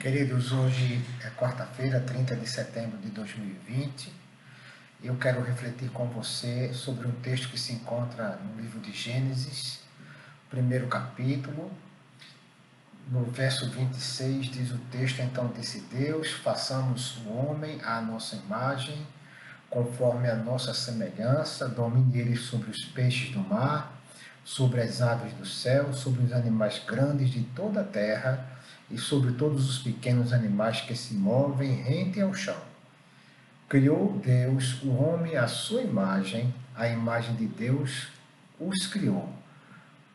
Queridos, hoje é quarta-feira, 30 de setembro de 2020. Eu quero refletir com você sobre um texto que se encontra no livro de Gênesis, primeiro capítulo. No verso 26 diz o texto: Então disse Deus, façamos o homem à nossa imagem, conforme a nossa semelhança, domine ele sobre os peixes do mar, sobre as aves do céu, sobre os animais grandes de toda a terra, e sobre todos os pequenos animais que se movem rente ao chão. Criou Deus o homem à sua imagem, a imagem de Deus os criou.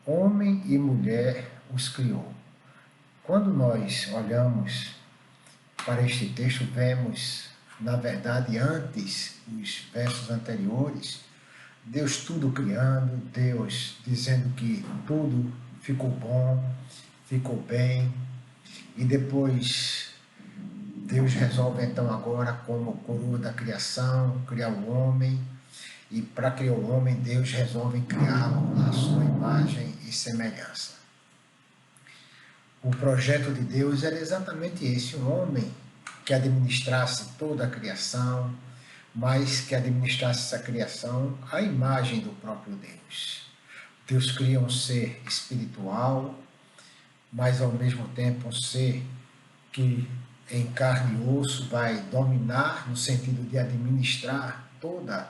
Homem e mulher os criou. Quando nós olhamos para este texto, vemos, na verdade, antes, os versos anteriores, Deus tudo criando, Deus dizendo que tudo ficou bom, ficou bem. E depois Deus resolve então agora, como coroa da criação, criar o homem. E para criar o homem, Deus resolve criá-lo à sua imagem e semelhança. O projeto de Deus era exatamente esse, um homem que administrasse toda a criação, mas que administrasse essa criação à imagem do próprio Deus. Deus cria um ser espiritual, mas ao mesmo tempo um ser que em carne e osso vai dominar no sentido de administrar toda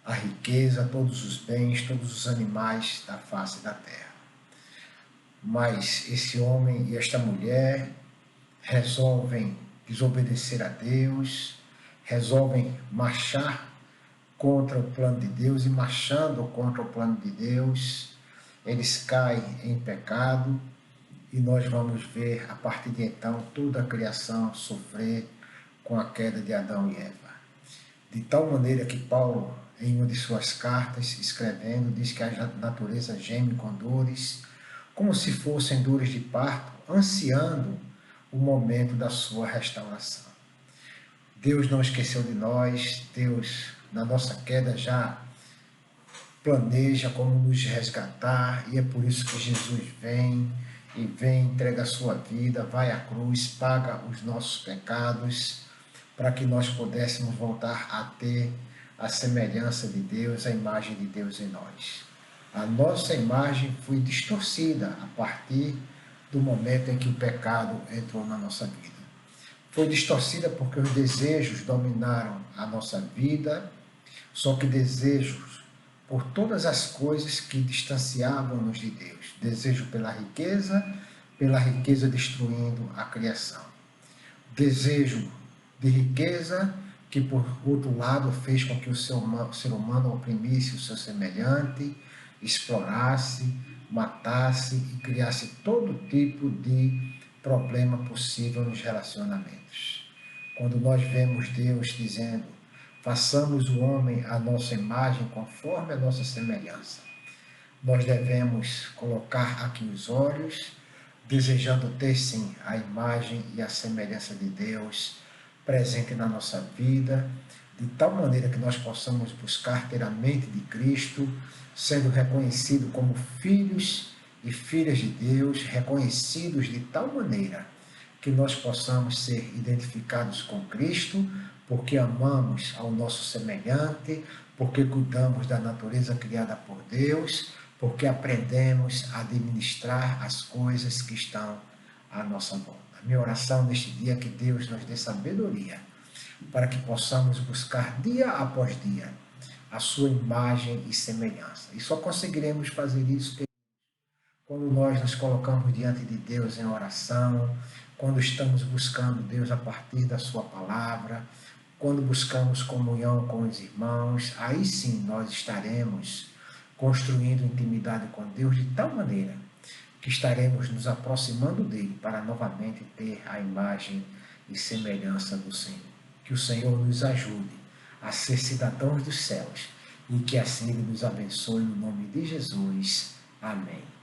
a riqueza, todos os bens, todos os animais da face da terra. Mas esse homem e esta mulher resolvem desobedecer a Deus, resolvem marchar contra o plano de Deus, e marchando contra o plano de Deus, eles caem em pecado. E nós vamos ver, a partir de então, toda a criação sofrer com a queda de Adão e Eva. De tal maneira que Paulo, em uma de suas cartas, escrevendo, diz que a natureza geme com dores, como se fossem dores de parto, ansiando o momento da sua restauração. Deus não esqueceu de nós, Deus, na nossa queda, já planeja como nos resgatar, e é por isso que Jesus vem, entrega a sua vida, vai à cruz, paga os nossos pecados, para que nós pudéssemos voltar a ter a semelhança de Deus, a imagem de Deus em nós. A nossa imagem foi distorcida a partir do momento em que o pecado entrou na nossa vida. Foi distorcida porque os desejos dominaram a nossa vida, só que desejos por todas as coisas que distanciavam-nos de Deus. Desejo pela riqueza destruindo a criação. Desejo de riqueza que, por outro lado, fez com que o ser humano oprimisse o seu semelhante, explorasse, matasse e criasse todo tipo de problema possível nos relacionamentos. Quando nós vemos Deus dizendo: façamos o homem à nossa imagem, conforme a nossa semelhança, nós devemos colocar aqui os olhos, desejando ter sim a imagem e a semelhança de Deus presente na nossa vida, de tal maneira que nós possamos buscar ter a mente de Cristo, sendo reconhecidos como filhos e filhas de Deus, reconhecidos de tal maneira que nós possamos ser identificados com Cristo, porque amamos ao nosso semelhante, porque cuidamos da natureza criada por Deus, porque aprendemos a administrar as coisas que estão à nossa volta. Minha oração neste dia é que Deus nos dê sabedoria, para que possamos buscar dia após dia a sua imagem e semelhança. E só conseguiremos fazer isso quando nós nos colocamos diante de Deus em oração, quando estamos buscando Deus a partir da sua palavra, quando buscamos comunhão com os irmãos. Aí sim nós estaremos construindo intimidade com Deus de tal maneira que estaremos nos aproximando dele para novamente ter a imagem e semelhança do Senhor. Que o Senhor nos ajude a ser cidadãos dos céus e que assim ele nos abençoe no nome de Jesus. Amém.